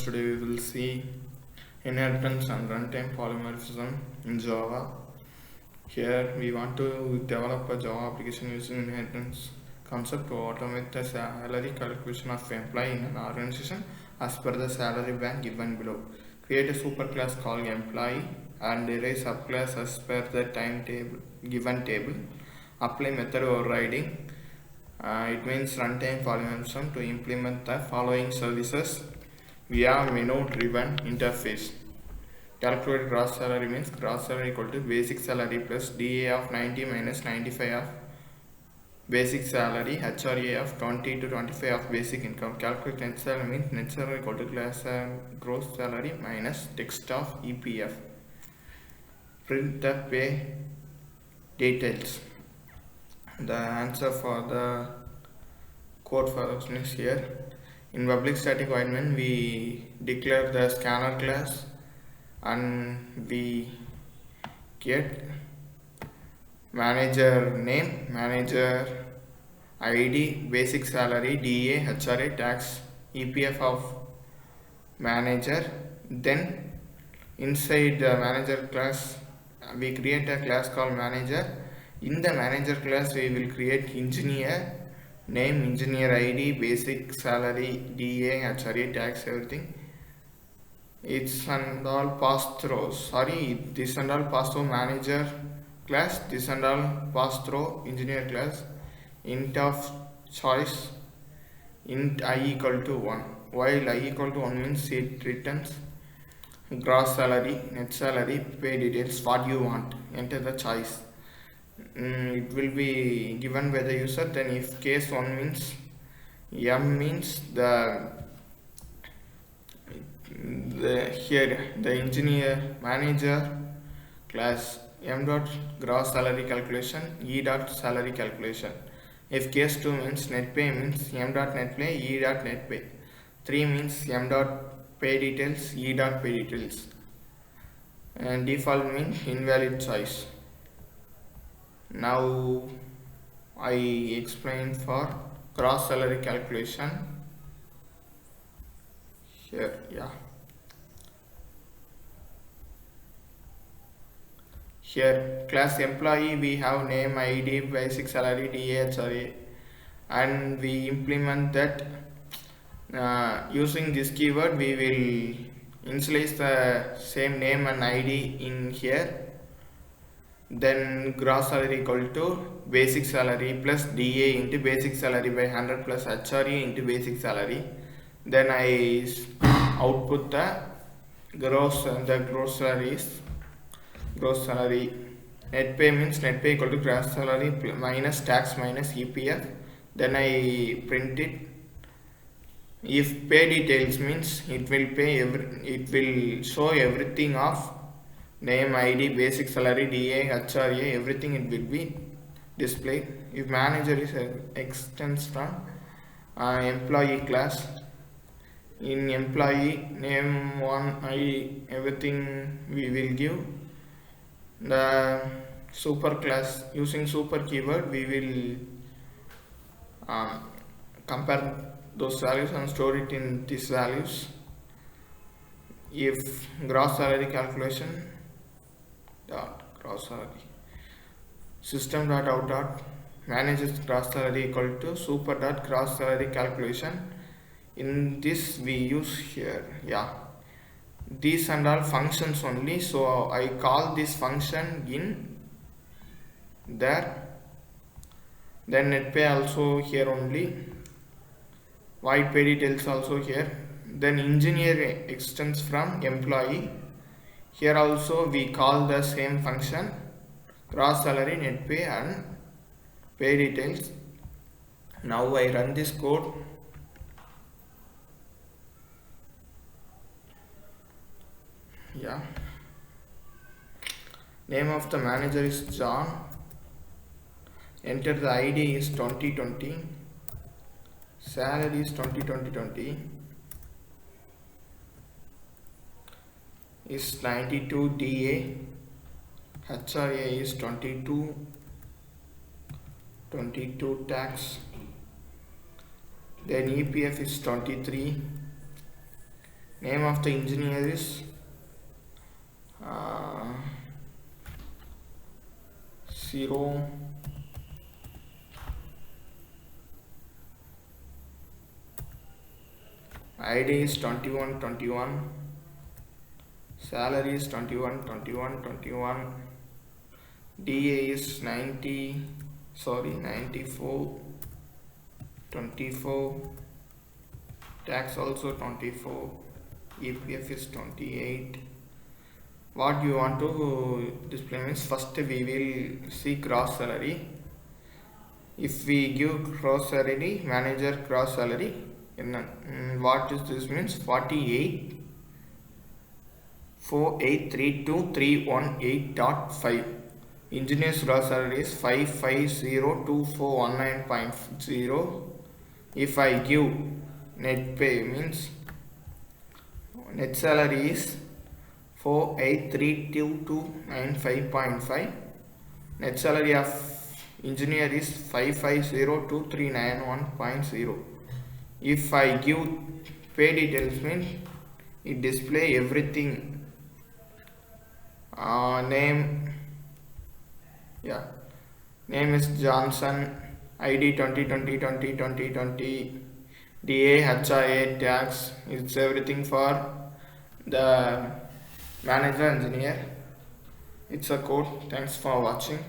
Today we will see inheritance and runtime polymorphism in Java. Here we want to develop a Java application using inheritance concept to automate the salary calculation of employee in an organization as per the salary band given below. Create a superclass called employee and erase subclass as per the given table. Apply method overriding. It means runtime polymorphism to implement the following services via menu-driven interface. Calculate gross salary means gross salary equal to basic salary plus DA of 90 minus 95 of basic salary, HRA of 20 to 25 of basic income. Calculate net salary means net salary equal to gross salary minus text of EPF. Print the pay details. The answer for the code for option is here. In public static void main we declare the scanner class and we get manager name, manager ID, basic salary, DA, HRA, tax, EPF of manager. Then inside the manager class we create a class called manager. In the manager class we will create engineer name, engineer ID, basic salary, DA, HRA, tax, everything. It's and all pass through. This and all pass through manager class, this and all pass through engineer class. Int of choice, int I equal to 1. While I equal to 1 means it returns gross salary, net salary, pay details, what you want. Enter the choice. It will be given by the user. Then if case 1 means M means the engineer manager class M dot gross salary calculation, E dot salary calculation. If case 2 means net pay means M dot net pay, E dot net pay. 3 means M dot pay details, E dot pay details. And default means invalid choice. Now I explain for gross salary calculation here. Here class employee we have name, ID, basic salary, DA, HRA, and we implement that using this keyword. We will initialize the same name and ID in here. Then gross salary equal to basic salary plus DA into basic salary by 100 plus HRA into basic salary. Then I output the gross salary. Net pay means net pay equal to gross salary minus tax minus EPF. Then I print it. If pay details means it will show everything of name, ID, basic salary, DA, HRA, everything it will be displayed. If manager is extends from employee class, in employee name, 1, ID, everything we will give. The super class, using super keyword we will compare those values and store it in these values. If gross salary calculation dot gross salary system dot out dot manager's gross salary equal to super dot gross salary calculation. In this we use here these and all functions only, so I call this function in there. Then net pay also here only, void pay details also here. Then engineer extends from employee. Here also we call the same function, gross salary, net pay and pay details. Now I run this code. Name of the manager is John. Enter the ID is 2020. Salary is 2020. Is 92 DA. HRA is 22 tax. Then EPF is 23. Name of the engineer is zero. ID is 2121. Salary is 21. DA is 94. 24. Tax also 24. EPF is 28. What you want to display means first we will see gross salary. If we give gross salary, manager gross salary, what is this means? 48 4832318.5. Engineer's gross salary is 5502419.0. If I give net pay means net salary is 4832295.5. Net salary of engineer is 5502391.0. If I give pay details means it display everything. Name is Johnson. ID 2020. DA HIA tax. It's everything for the manager engineer. It's a code. Thanks for watching.